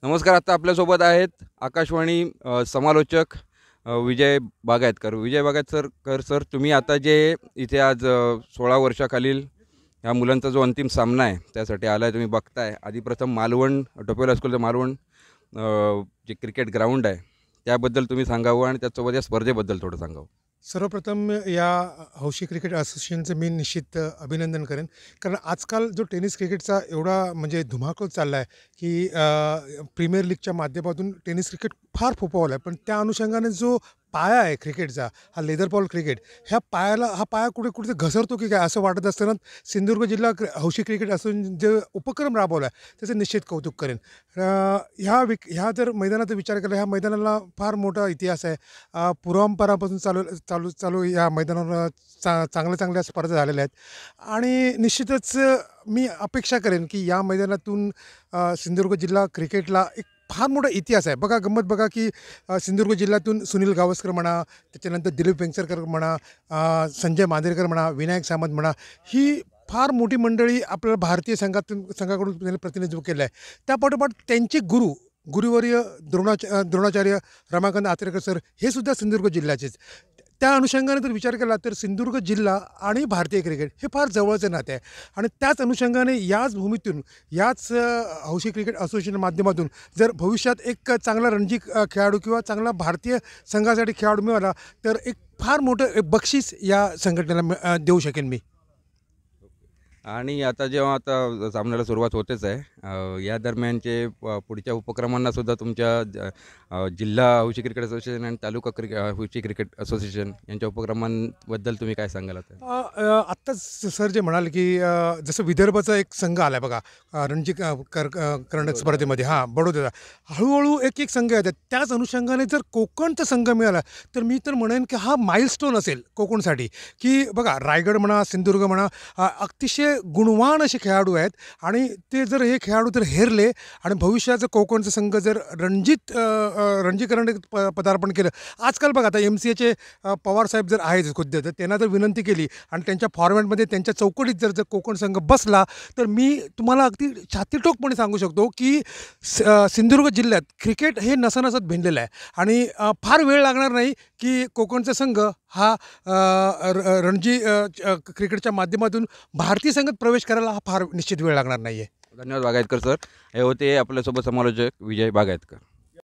नमस्कार. आता आपल्यासोबत आहेत आकाशवाणी समालोचक विजय बागायतकर. विजय बागायतकर सर, तुम्ही आता जे इथे आज 16 वर्षाखालील ह्या मुलांचा जो अंतिम सामना आहे त्यासाठी आला आहे, तुम्ही बघताय. आधी प्रथम मालवण टोपेला हायस्कूलचं मालवण जे क्रिकेट ग्राउंड आहे त्याबद्दल तुम्ही सांगावं आणि त्यासोबत या स्पर्धेबद्दल थोडं सांगावं. सर्वप्रथम या हौशी क्रिकेट असोसिएशनचं मी निश्चित अभिनंदन करेन. कारण आजकाल जो टेनिस क्रिकेटचा एवढा म्हणजे धुमाकूळ चालला आहे की प्रीमियर लीगच्या माध्यमातून टेनिस क्रिकेट फार फोफावलं आहे. पण त्या अनुषंगाने जो पाया आहे क्रिकेटचा, हा लेदर बॉल क्रिकेट, ह्या पायाला हा पाया कुठे घसरतो की काय असं वाटत असताना सिंधुदुर्ग जिल्हा हौशी क्रिकेट असोसिएशन जे उपक्रम राबवला आहे त्याचं निश्चित कौतुक करेन. ह्या जर मैदानाचा विचार केला, ह्या मैदानाला फार मोठा इतिहास आहे. पूर्वांपरापासून चालू चालू चालू या मैदानावर चांगल्या स्पर्धा झालेल्या आहेत आणि निश्चितच मी अपेक्षा करेन की या मैदानातून सिंधुदुर्ग जिल्हा क्रिकेटला एक फार मोठा इतिहास आहे. बघा, गंमत बघा की सिंधुदुर्ग जिल्ह्यातून सुनील गावस्कर म्हणा, त्याच्यानंतर दिलीप वेंगसरकर म्हणा, संजय मांदेरकर म्हणा, विनायक सामंत म्हणा, ही फार मोठी मंडळी आपल्याला भारतीय संघाकडून त्यांनी प्रतिनिधित्व केलं आहे. त्यापाठोपाठ त्यांचे गुरुवर्य द्रोणाचार्य रमाकांत आचरेकर सर हे सुद्धा सिंधुदुर्ग जिल्ह्याचेच. त्या अनुषंगाने जर विचार केला तर सिंधुदुर्ग जिल्हा आणि भारतीय क्रिकेट हे फार जवळचं नाते आहे. आणि त्याच अनुषंगाने याच भूमीतून याच हौशी क्रिकेट असोसिएशनच्या माध्यमातून जर भविष्यात एक चांगला रणजी खेळाडू किंवा चांगला भारतीय संघासाठी खेळाडू मिळाला तर एक फार मोठं एक बक्षीस या संघटनेला देऊ शकेन मी. आणि आता जेव्हा आता सामन्याला सुरुवात होतेच आहे, या दरम्यानचे पुढच्या उपक्रमांना सुद्धा तुमच्या जिल्हा हौशी क्रिकेट असोसिएशन आणि तालुका हौशी क्रिकेट असोसिएशन यांच्या उपक्रमांबद्दल तुम्ही काय सांगाल आता? आत्ताच सर जे म्हणाले की जसं विदर्भाचा एक संघ आला आहे बघा, रणजी करंडक स्पर्धेमध्ये, बडोद्याचा हळूहळू एक संघ येतात. त्याच अनुषंगाने जर कोकणचा संघ मिळाला तर मी तर म्हणेन की हा माइलस्टोन असेल कोकणसाठी. की बघा, रायगड म्हणा, सिंधुदुर्ग म्हणा, अतिशय गुणवान असे खेळाडू आहेत आणि ते जर हे खेळाडू जर हेरले आणि भविष्याचं कोकणचा संघ जर रणजीकरण पदार्पण केलं. आजकाल बघा, आता MCAचे पवारसाहेब जर आहेत खुद्द, तर त्यांना जर विनंती केली आणि त्यांच्या फॉर्मॅटमध्ये त्यांच्या चौकटीत जर कोकण संघ बसला तर मी तुम्हाला अगदी छातीठोकपणे सांगू शकतो की सिंधुदुर्ग जिल्ह्यात क्रिकेट हे नसानसत भिनलेलं आहे आणि फार वेळ लागणार नाही की कोकणचा संघ हा रणजी क्रिकेटच्या माध्यमातून भारतीय संघात प्रवेश करायला हा फार निश्चित वेळ लागणार नाही आहे. धन्यवाद बागायतकर सर. हे होते आपल्यासोबत समालोचक विजय बागायतकर.